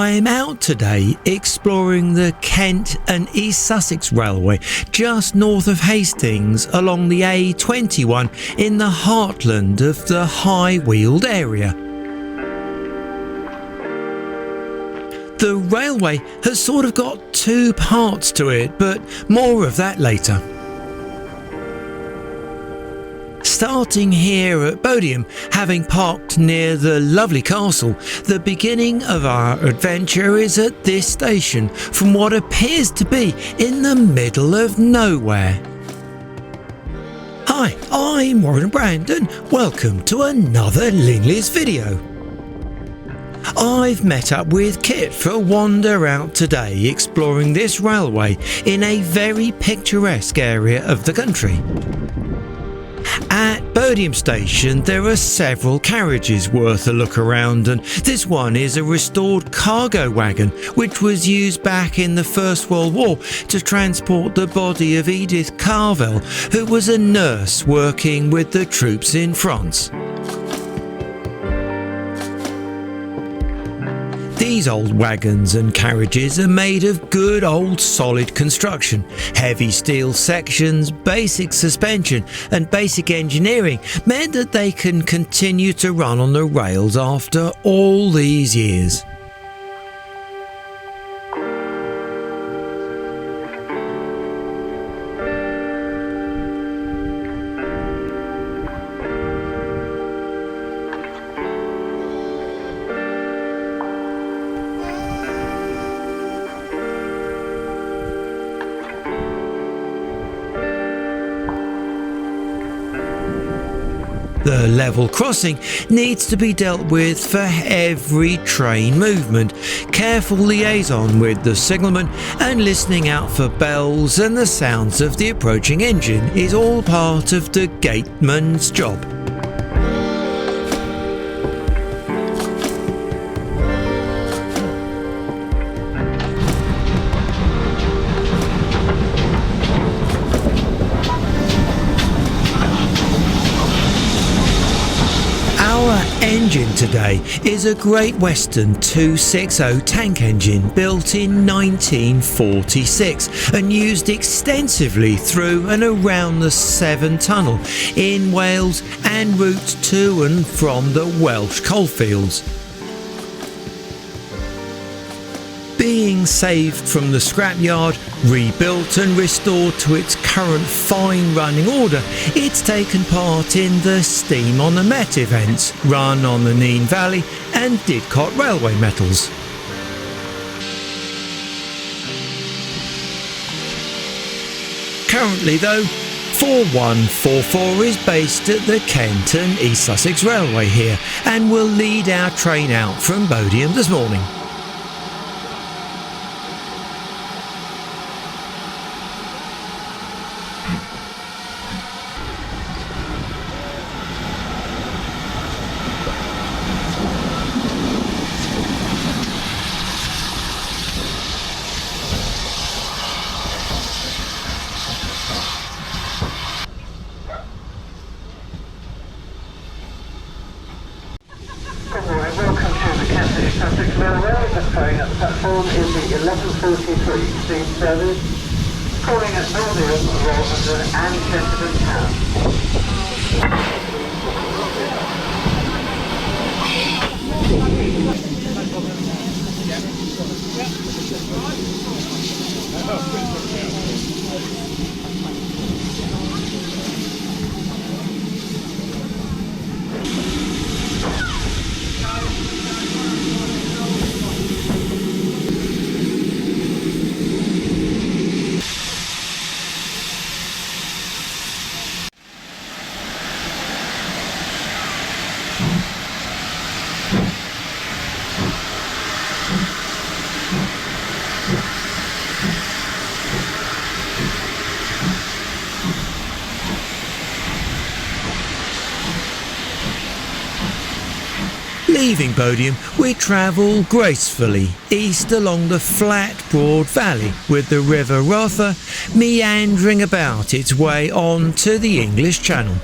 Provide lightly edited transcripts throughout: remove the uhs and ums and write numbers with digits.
I'm out today exploring the K&ES Sussex Railway just north of Hastings along the A21 in the heartland of the high-wheeled area. The railway has sort of got two parts to it, but more of that later. Starting here at Bodiam, having parked near the lovely castle, the beginning of our adventure is at this station from what appears to be in the middle of nowhere. Hi, I'm Warren Brandon. Welcome to another Linleys video. I've met up with Kit for a wander out today exploring this railway in a very picturesque area of the country. At Bodiam Station there are several carriages worth a look around, and this one is a restored cargo wagon which was used back in the First World War to transport the body of Edith Carvel, who was a nurse working with the troops in France. These old wagons and carriages are made of good old solid construction. Heavy steel sections, basic suspension and basic engineering meant that they can continue to run on the rails after all these years. The level crossing needs to be dealt with for every train movement. Careful liaison with the signalman and listening out for bells and the sounds of the approaching engine is all part of the gateman's job. Engine today is a Great Western 260 tank engine built in 1946 and used extensively through and around the Severn Tunnel in Wales and routes to and from the Welsh coalfields. Being saved from the scrapyard, rebuilt and restored to its current fine running order, it's taken part in the Steam on the Met events run on the Nene Valley and Didcot Railway metals. Currently though, 4144 is based at the K&ES Sussex Railway here and will lead our train out from Bodiam this morning. Welcome to the K&ES Sussex Railway. The train at the platform is the 11:43 steam service, calling at Bodiam, Rother and Tenterden town. Leaving Bodiam, we travel gracefully east along the flat, broad valley with the river Rother meandering about its way on to the English Channel.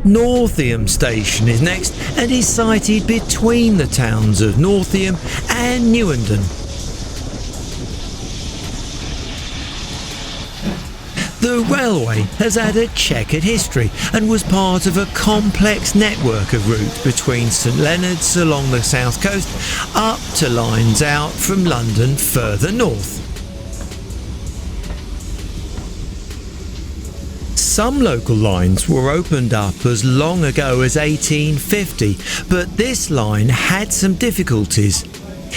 Northiam station is next and is sited between the towns of Northiam and Newenden. The railway has had a checkered history and was part of a complex network of routes between St Leonard's along the south coast up to lines out from London further north. Some local lines were opened up as long ago as 1850, but this line had some difficulties.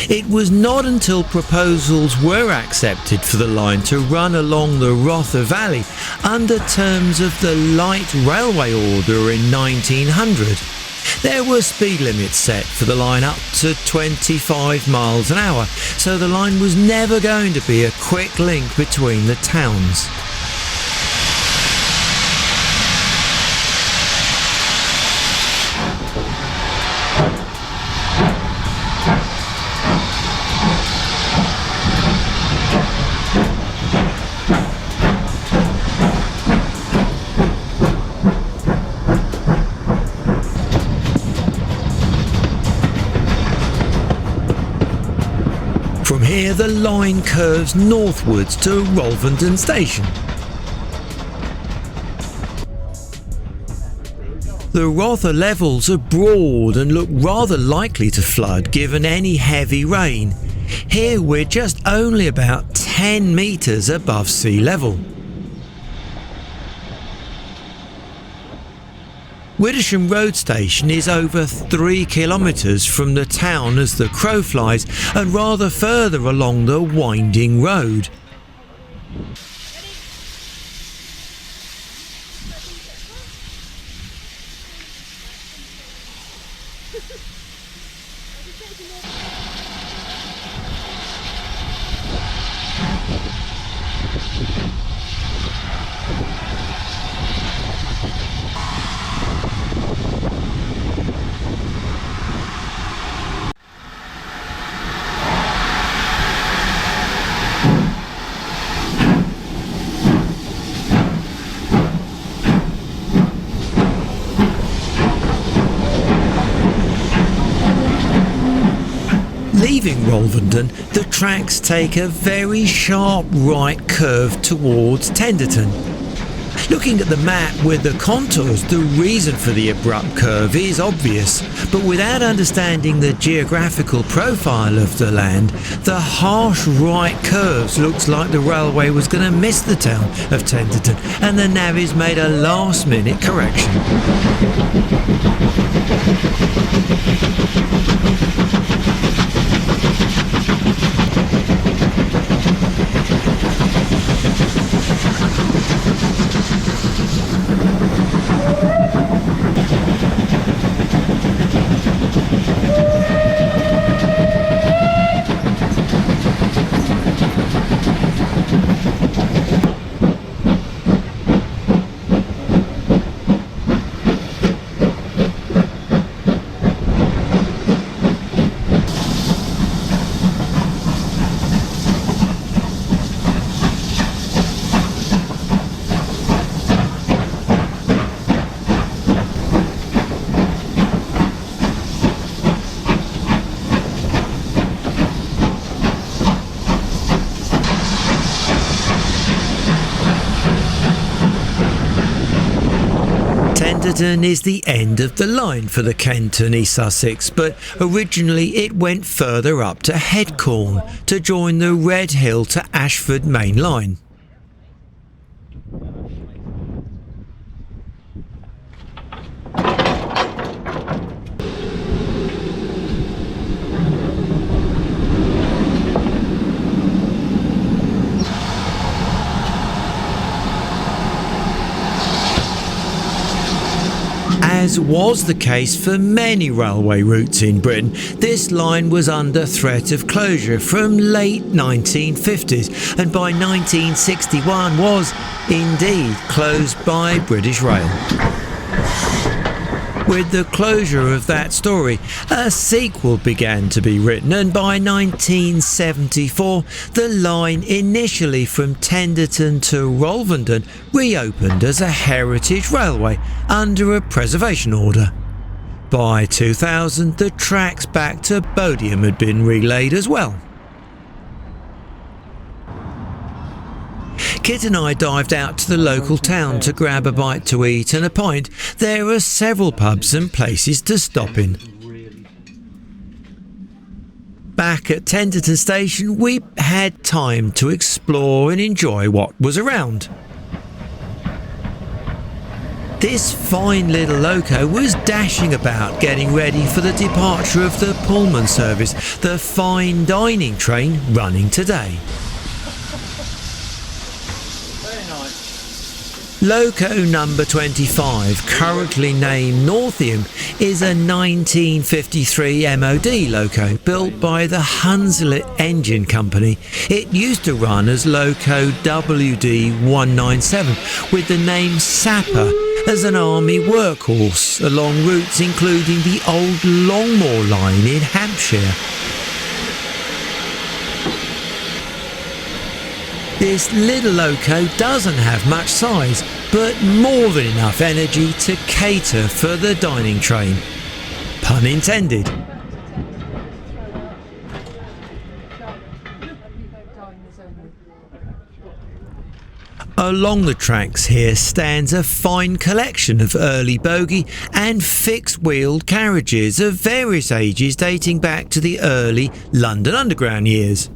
It was not until proposals were accepted for the line to run along the Rother Valley under terms of the Light Railway Order in 1900. There were speed limits set for the line up to 25 miles an hour, so the line was never going to be a quick link between the towns. From here the line curves northwards to Rolvenden station. The Rother levels are broad and look rather likely to flood given any heavy rain. Here we're just only about 10 metres above sea level. Widdisham Road Station is over 3 kilometres from the town as the crow flies and rather further along the winding road. Leaving Rolvenden, the tracks take a very sharp right curve towards Tenterden. Looking at the map with the contours, the reason for the abrupt curve is obvious, but without understanding the geographical profile of the land, the harsh right curves looks like the railway was going to miss the town of Tenterden and the navvies made a last-minute correction. Tenterden is the end of the line for the K&ES Sussex, but originally it went further up to Headcorn to join the Red Hill to Ashford main line. As was the case for many railway routes in Britain, this line was under threat of closure from late 1950s and by 1961 was, indeed, closed by British Rail. With the closure of that story, a sequel began to be written, and by 1974 the line initially from Tenterden to Rother reopened as a heritage railway under a preservation order. By 2000 the tracks back to Bodiam had been relaid as well. Kit and I dived out to the local town to grab a bite to eat and a pint. There are several pubs and places to stop in. Back at Tenterden station we had time to explore and enjoy what was around. This fine little loco was dashing about getting ready for the departure of the Pullman service, the fine dining train running today. Loco number 25, currently named Northium, is a 1953 MOD loco built by the Hunslet Engine Company. It used to run as Loco WD-197 with the name Sapper as an army workhorse along routes including the old Longmoor line in Hampshire. This little loco doesn't have much size, but more than enough energy to cater for the dining train. Pun intended. Along the tracks here stands a fine collection of early bogie and fixed-wheeled carriages of various ages dating back to the early London Underground years.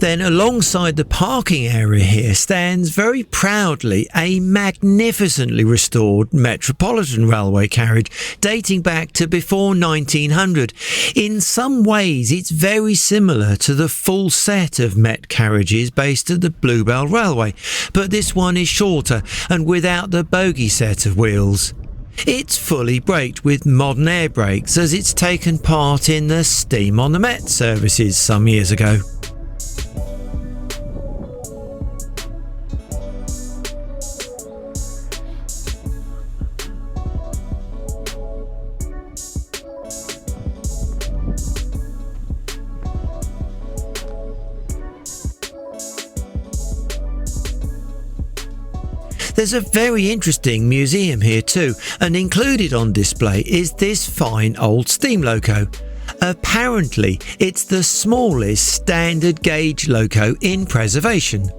Then alongside the parking area here stands very proudly a magnificently restored Metropolitan Railway carriage dating back to before 1900. In some ways it's very similar to the full set of Met carriages based at the Bluebell Railway, but this one is shorter and without the bogie set of wheels. It's fully braked with modern air brakes as it's taken part in the Steam on the Met services some years ago. There's a very interesting museum here too, and included on display is this fine old steam loco. Apparently it's the smallest standard gauge loco in preservation.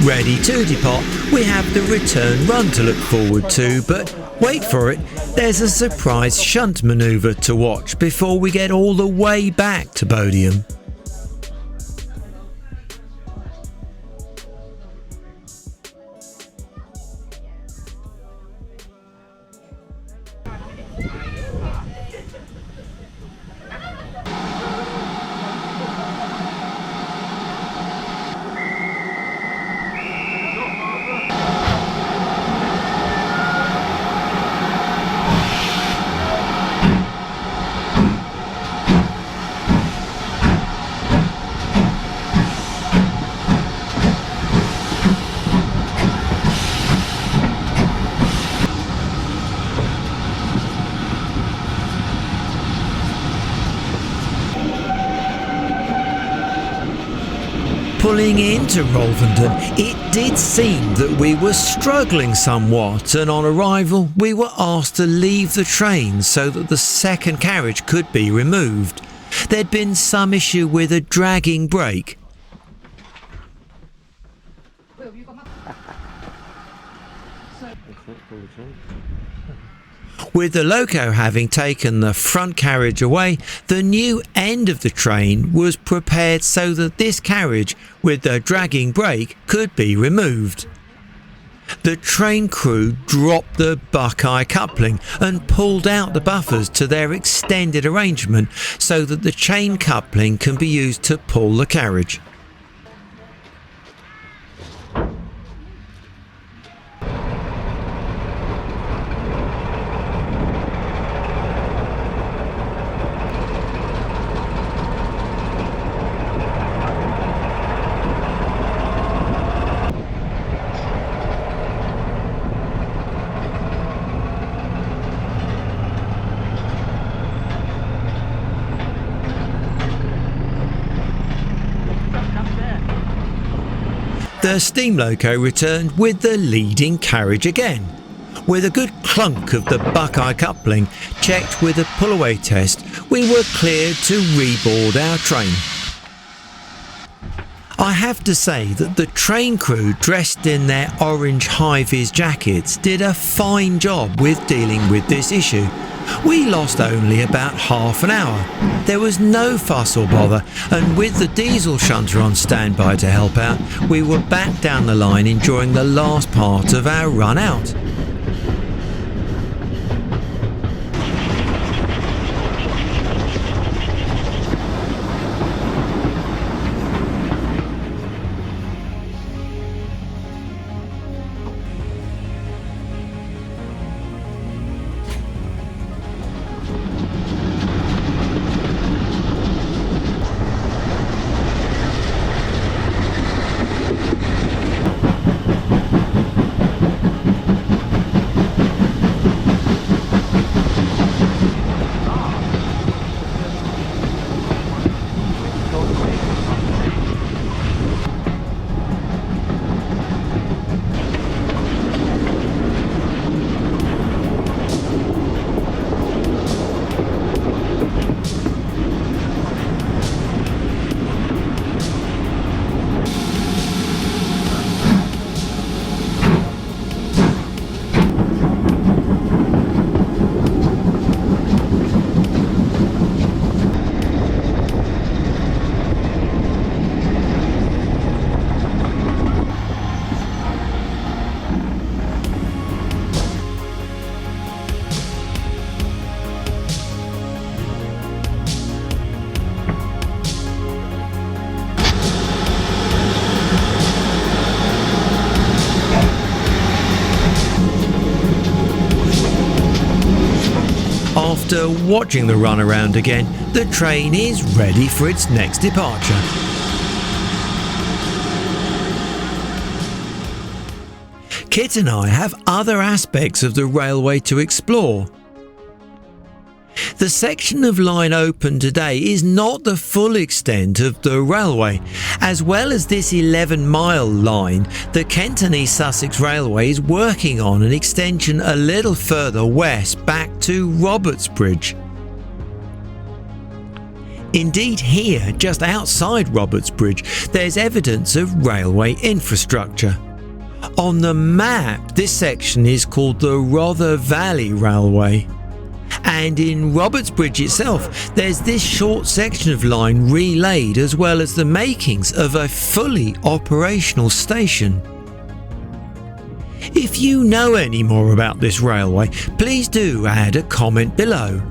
Ready to depart, we have the return run to look forward to, but wait for it, There's a surprise shunt manoeuvre to watch before we get all the way back to Bodiam. Pulling into Rother, it did seem that we were struggling somewhat, and on arrival we were asked to leave the train so that the second carriage could be removed. There'd been some issue with a dragging brake. With the loco having taken the front carriage away, the new end of the train was prepared so that this carriage with the dragging brake could be removed. The train crew dropped the Buckeye coupling and pulled out the buffers to their extended arrangement so that the chain coupling can be used to pull the carriage. The steam loco returned with the leading carriage again. With a good clunk of the Buckeye coupling checked with a pull-away test, we were cleared to reboard our train. I have to say that the train crew, dressed in their orange high-vis jackets, did a fine job with dealing with this issue. We lost only about half an hour. There was no fuss or bother, and with the diesel shunter on standby to help out, we were back down the line enjoying the last part of our run out. After watching the run around again, the train is ready for its next departure. Kit and I have other aspects of the railway to explore. The section of line open today is not the full extent of the railway. As well as this 11-mile line, the K&ES Sussex Railway is working on an extension a little further west back to Robertsbridge. Indeed, here, just outside Robertsbridge, there's evidence of railway infrastructure. On the map, this section is called the Rother Valley Railway. And in Robertsbridge itself, there's this short section of line relaid, as well as the makings of a fully operational station. If you know any more about this railway, please do add a comment below.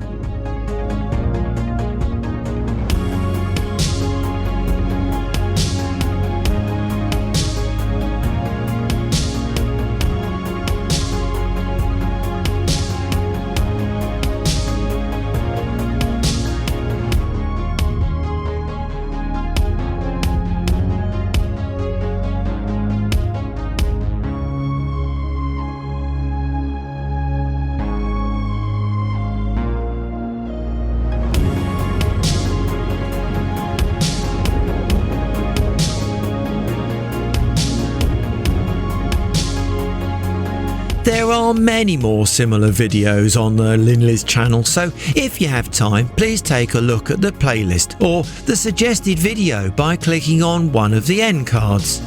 There are many more similar videos on the Linleys channel, so if you have time, please take a look at the playlist or the suggested video by clicking on one of the end cards.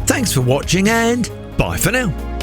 Thanks for watching and bye for now.